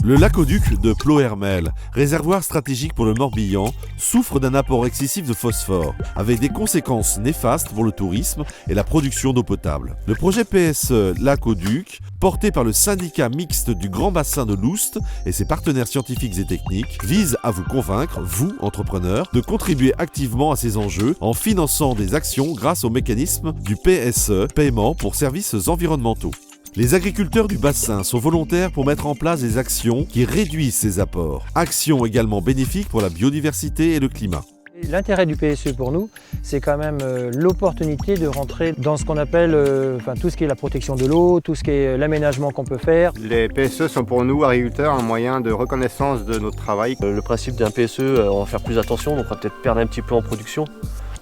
Le Lac-au-Duc de Plohermel, réservoir stratégique pour le Morbihan, souffre d'un apport excessif de phosphore, avec des conséquences néfastes pour le tourisme et la production d'eau potable. Le projet PSE Lac-au-Duc, porté par le syndicat mixte du Grand Bassin de l'Oust et ses partenaires scientifiques et techniques, vise à vous convaincre, vous, entrepreneurs, de contribuer activement à ces enjeux en finançant des actions grâce au mécanisme du PSE, paiement pour services environnementaux. Les agriculteurs du bassin sont volontaires pour mettre en place des actions qui réduisent ces apports. Actions également bénéfiques pour la biodiversité et le climat. L'intérêt du PSE pour nous, c'est quand même l'opportunité de rentrer dans ce qu'on appelle tout ce qui est la protection de l'eau, tout ce qui est l'aménagement qu'on peut faire. Les PSE sont pour nous, agriculteurs, un moyen de reconnaissance de notre travail. Le principe d'un PSE, on va faire plus attention, donc on va peut-être perdre un petit peu en production.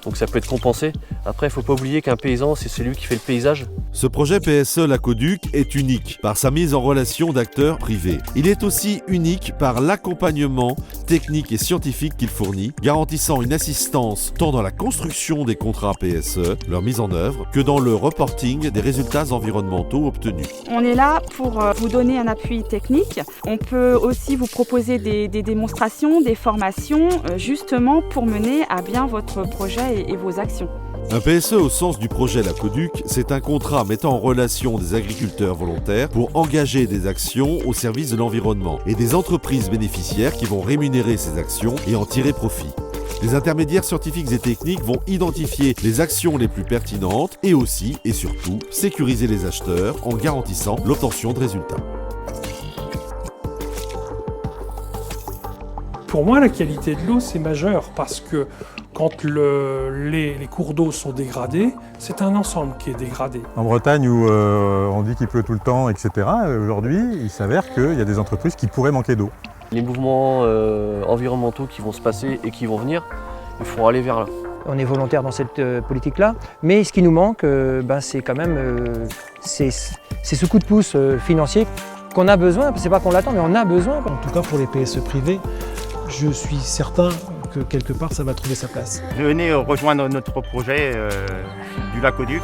Donc ça peut être compensé. Après, il ne faut pas oublier qu'un paysan, c'est celui qui fait le paysage. Ce projet PSE Lac-au-Duc est unique par sa mise en relation d'acteurs privés. Il est aussi unique par l'accompagnement technique et scientifique qu'il fournit, garantissant une assistance tant dans la construction des contrats PSE, leur mise en œuvre, que dans le reporting des résultats environnementaux obtenus. On est là pour vous donner un appui technique. On peut aussi vous proposer des démonstrations, des formations, justement pour mener à bien votre projet et vos actions. Un PSE au sens du projet Lac-au-Duc, c'est un contrat mettant en relation des agriculteurs volontaires pour engager des actions au service de l'environnement et des entreprises bénéficiaires qui vont rémunérer ces actions et en tirer profit. Les intermédiaires scientifiques et techniques vont identifier les actions les plus pertinentes et aussi, et surtout, sécuriser les acheteurs en garantissant l'obtention de résultats. Pour moi, la qualité de l'eau, c'est majeur parce que quand les cours d'eau sont dégradés, c'est un ensemble qui est dégradé. En Bretagne, où on dit qu'il pleut tout le temps, etc., aujourd'hui, il s'avère qu'il y a des entreprises qui pourraient manquer d'eau. Les mouvements environnementaux qui vont se passer et qui vont venir, il faut aller vers là. On est volontaire dans cette politique-là, mais ce qui nous manque, c'est quand même ce coup de pouce financier qu'on a besoin. C'est pas qu'on l'attend, mais on a besoin. En tout cas, pour les PSE privés, je suis certain que quelque part ça va trouver sa place. Venez rejoindre notre projet du Lac-au-Duc.